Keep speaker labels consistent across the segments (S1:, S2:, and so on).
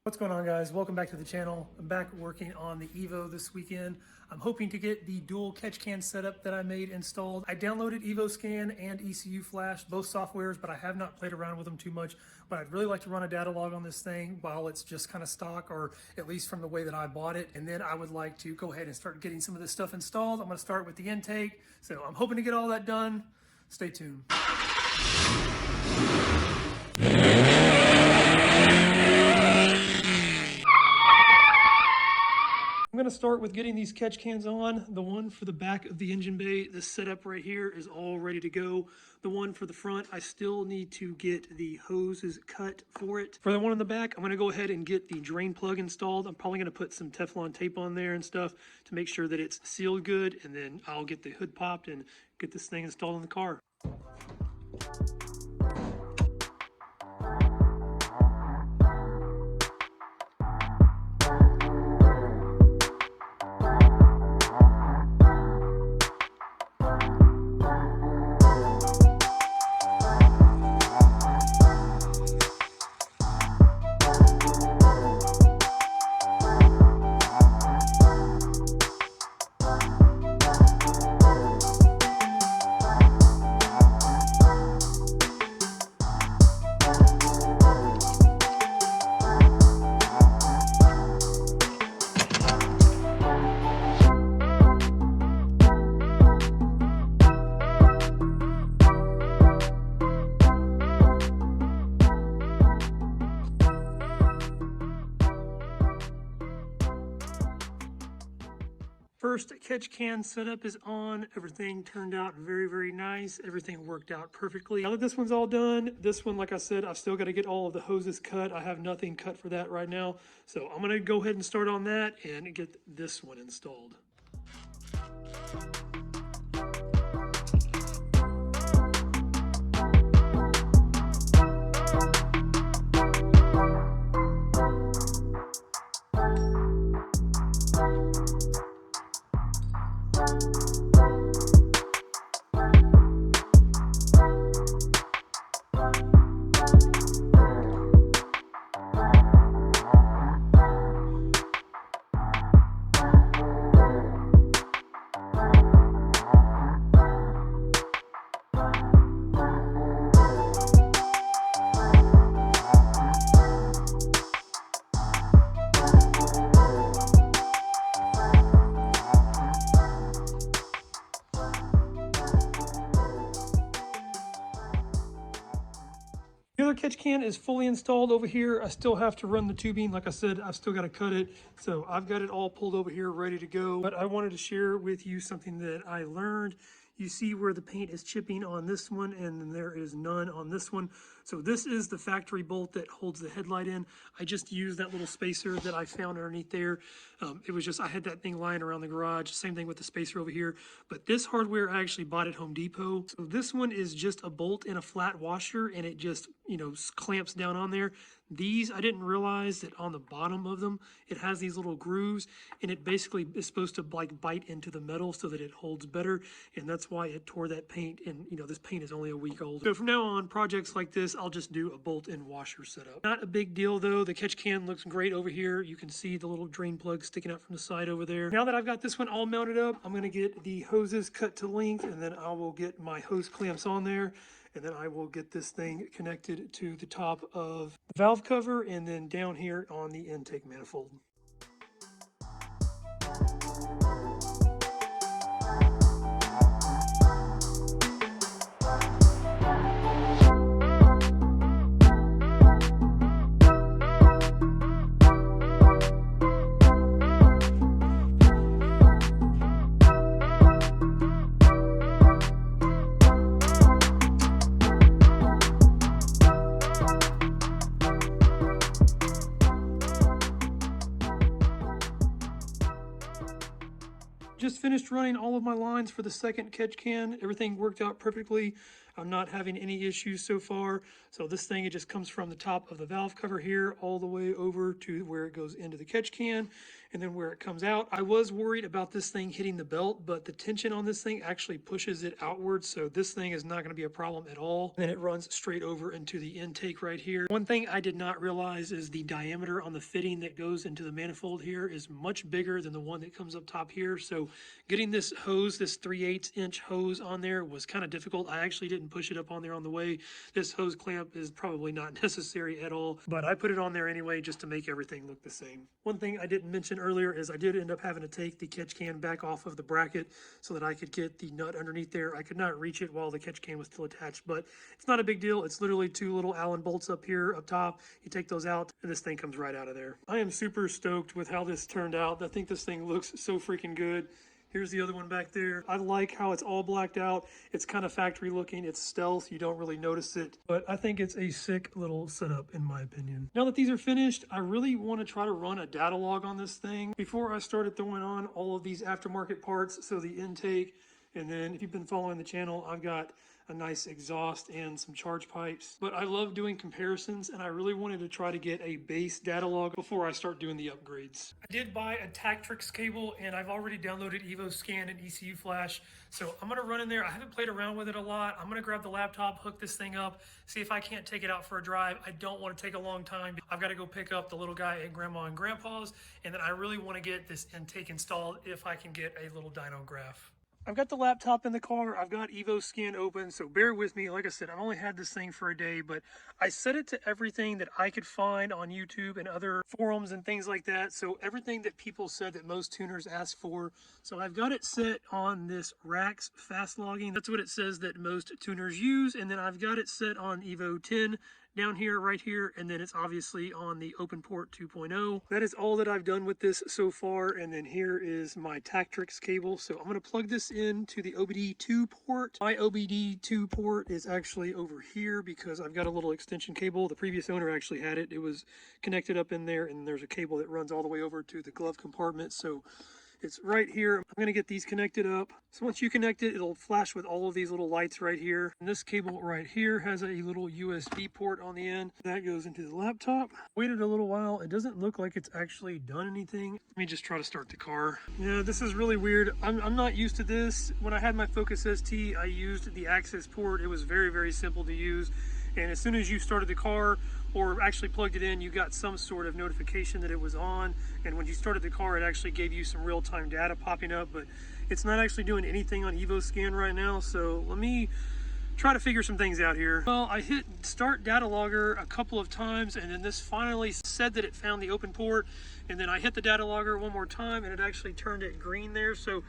S1: What's going on, guys? Welcome back to the channel. I'm back working on the EVO this weekend. I'm hoping to get the dual catch can setup that I made installed. I downloaded EvoScan and ECU Flash, both softwares, but I have not played around with them too much. But I'd really like to run a data log on this thing while it's just kind of stock, or at least from the way that I bought it. And then I would like to go ahead and start getting some of this stuff installed. I'm going to start with the intake. So I'm hoping to get all that done. Stay tuned. I'm going to start with getting these catch cans on. The one for the back of the engine bay, this setup right here is all ready to go. The one for the front, I still need to get the hoses cut for it. For the one in the back, I'm going to go ahead and get the drain plug installed. I'm probably going to put some Teflon tape on there and stuff to make sure that it's sealed good, and then I'll get the hood popped and get this thing installed in the car. First catch can setup is on. Everything turned out very nice. Everything worked out perfectly. Now that this one's all done, this one, like I said, I've still got to get all of the hoses cut. I have nothing cut for that right now. So I'm going to go ahead and start on that and get this one installed. The other catch can is fully installed over here. I still have to run the tubing. Like I said, I've still got to cut it. So I've got it all pulled over here, ready to go. But I wanted to share with you something that I learned. You see where the paint is chipping on this one, and then there is none on this one. So this is the factory bolt that holds the headlight in. I just used that little spacer that I found underneath there. It was just, I had that thing lying around the garage. Same thing with the spacer over here. But this hardware I actually bought at Home Depot. So this one is just a bolt and a flat washer, and it just, clamps down on there. These, I didn't realize that on the bottom of them, it has these little grooves, and it basically is supposed to like bite into the metal so that it holds better, and that's why it tore that paint, and this paint is only a week old. So from now on, projects like this, I'll just do a bolt and washer setup. Not a big deal though. The catch can looks great over here. You can see the little drain plug sticking out from the side over there. Now that I've got this one all mounted up, I'm gonna get the hoses cut to length, and then I will get my hose clamps on there. And then I will get this thing connected to the top of the valve cover and then down here on the intake manifold. Just finished running all of my lines for the second catch can. Everything worked out perfectly. I'm not having any issues so far. So this thing, it just comes from the top of the valve cover here all the way over to where it goes into the catch can and then where it comes out. I was worried about this thing hitting the belt, but the tension on this thing actually pushes it outwards, so this thing is not going to be a problem at all. And then it runs straight over into the intake right here. One thing I did not realize is the diameter on the fitting that goes into the manifold here is much bigger than the one that comes up top here. So getting this hose, this 3/8 inch hose on there was kind of difficult. I actually didn't push it up on there on the way. This hose clamp is probably not necessary at all, but I put it on there anyway just to make everything look the same. One thing I didn't mention earlier is I did end up having to take the catch can back off of the bracket so that I could get the nut underneath there. I could not reach it while the catch can was still attached, but it's not a big deal. It's literally 2 little Allen bolts up here up top. You take those out and this thing comes right out of there. I am super stoked with how this turned out. I think this thing looks so freaking good. Here's the other one back there. I like how it's all blacked out. It's kind of factory looking. It's stealth. You don't really notice it, but I think it's a sick little setup in my opinion. Now that these are finished, I really want to try to run a data log on this thing before I started throwing on all of these aftermarket parts. So the intake, and then if you've been following the channel, I've got a nice exhaust and some charge pipes. But I love doing comparisons, and I really wanted to try to get a base data log before I start doing the upgrades. I did buy a Tactrix cable, and I've already downloaded EvoScan and ECU Flash, so I'm gonna run in there. I haven't played around with it a lot. I'm gonna grab the laptop, hook this thing up, see if I can't take it out for a drive. I don't want to take a long time. I've got to go pick up the little guy at Grandma and Grandpa's, and then I really want to get this intake installed if I can get a little dyno graph. I've got the laptop in the car. I've got EvoScan open, so bear with me. Like I said, I've only had this thing for a day, but I set it to everything that I could find on YouTube and other forums and things like that. So everything that people said that most tuners ask for. So I've got it set on this RAX fast logging. That's what it says that most tuners use. And then I've got it set on Evo 10 down here, right here, and then it's obviously on the open port 2.0. That is all that I've done with this so far, and then here is my Tactrix cable. So I'm going to plug this into the OBD2 port. My OBD2 port is actually over here because I've got a little extension cable. The previous owner actually had it. It was connected up in there, and there's a cable that runs all the way over to the glove compartment. So it's right here. I'm going to get these connected up. So once you connect it, it'll flash with all of these little lights right here. And this cable right here has a little USB port on the end. That goes into the laptop. Waited a little while. It doesn't look like it's actually done anything. Let me just try to start the car. Yeah, this is really weird. I'm not used to this. When I had my Focus ST, I used the access port. It was very, very simple to use. And as soon as you started the car or actually plugged it in, you got some sort of notification that it was on. And when you started the car, it actually gave you some real-time data popping up, but it's not actually doing anything on EvoScan right now. So let me try to figure some things out here. Well, I hit start data logger a couple of times, and then this finally said that it found the open port. And then I hit the data logger one more time, and it actually turned it green there. So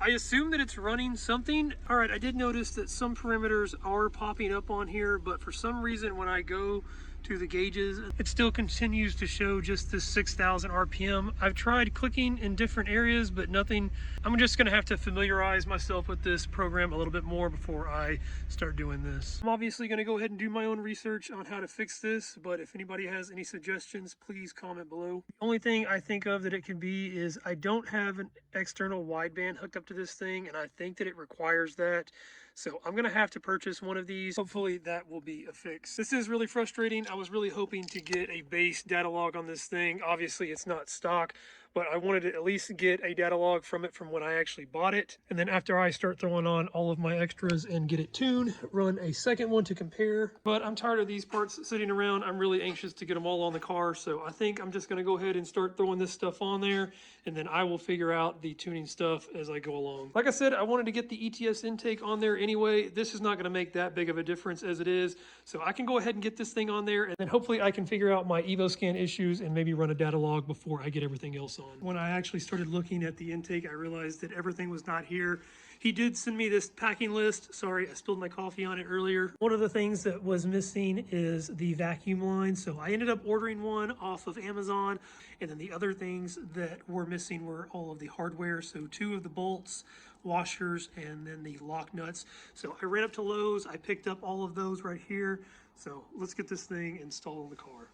S1: I assume that it's running something. All right, I did notice that some parameters are popping up on here, but for some reason when I go to the gauges, it still continues to show just this 6,000 RPM. I've tried clicking in different areas, but nothing. I'm just gonna have to familiarize myself with this program a little bit more before I start doing this. I'm obviously gonna go ahead and do my own research on how to fix this, but if anybody has any suggestions, please comment below. The only thing I think of that it can be is I don't have an external wideband hooked up to this thing, and I think that it requires that. So I'm gonna have to purchase one of these. Hopefully that will be a fix. This is really frustrating. I was really hoping to get a base data log on this thing. Obviously it's not stock, but I wanted to at least get a data log from it from when I actually bought it. And then after I start throwing on all of my extras and get it tuned, run a second one to compare. But I'm tired of these parts sitting around. I'm really anxious to get them all on the car. So I think I'm just gonna go ahead and start throwing this stuff on there, and then I will figure out the tuning stuff as I go along. Like I said, I wanted to get the ETS intake on there anyway. This is not gonna make that big of a difference as it is. So I can go ahead and get this thing on there, and then hopefully I can figure out my EvoScan issues and maybe run a data log before I get everything else on. When I actually started looking at the intake, I realized that everything was not here. He did send me this packing list. Sorry, I spilled my coffee on it earlier. One of the things that was missing is the vacuum line. So I ended up ordering one off of Amazon. And then the other things that were missing were all of the hardware. So 2 of the bolts, washers, and then the lock nuts. So I ran up to Lowe's. I picked up all of those right here. So let's get this thing installed in the car.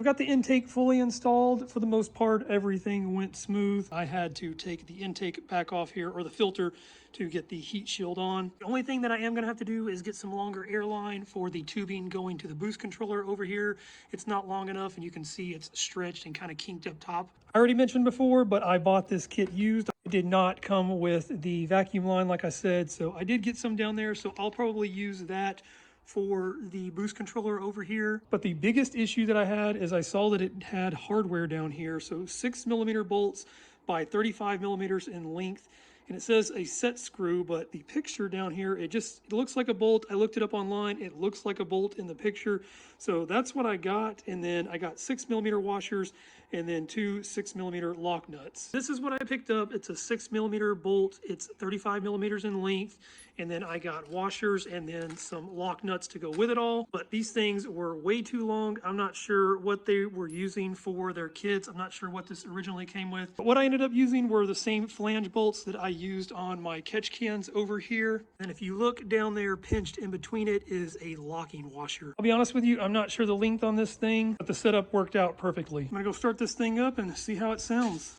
S1: got the intake fully installed. For the most part, everything went smooth. I had to take the intake back off here, or the filter, to get the heat shield on. The only thing that I am gonna have to do is get some longer airline for the tubing going to the boost controller over here. It's not long enough, and you can see it's stretched and kind of kinked up top. I already mentioned before, but I bought this kit used. It did not come with the vacuum line, like I said, so I did get some down there, so I'll probably use that for the boost controller over here. But the biggest issue that I had is I saw that it had hardware down here. So 6mm bolts by 35mm in length. And it says a set screw, but the picture down here, it looks like a bolt. I looked it up online. It looks like a bolt in the picture. So that's what I got. And then I got 6mm washers and then 2 6mm lock nuts. This is what I picked up. It's a 6mm bolt. It's 35mm in length. And then I got washers and then some lock nuts to go with it all. But these things were way too long. I'm not sure what they were using for their kits. I'm not sure what this originally came with. But what I ended up using were the same flange bolts that I used on my catch cans over here. And if you look down there, pinched in between it is a locking washer. I'll be honest with you, I'm not sure the length on this thing, but the setup worked out perfectly. I'm gonna go start this thing up and see how it sounds.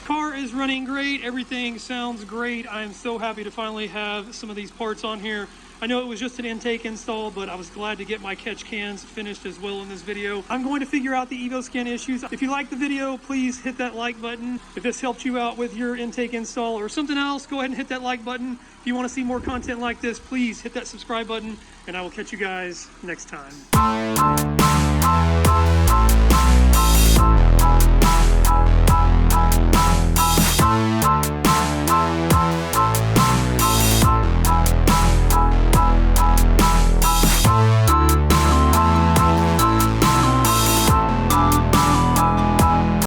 S1: Car is running great. Everything sounds great. I am so happy to finally have some of these parts on here. I know it was just an intake install, but I was glad to get my catch cans finished as well in this video. I'm going to figure out the EvoScan issues. If you like the video, please hit that like button. If this helped you out with your intake install or something else, go ahead and hit that like button. If you want to see more content like this, please hit that subscribe button, and I will catch you guys next time.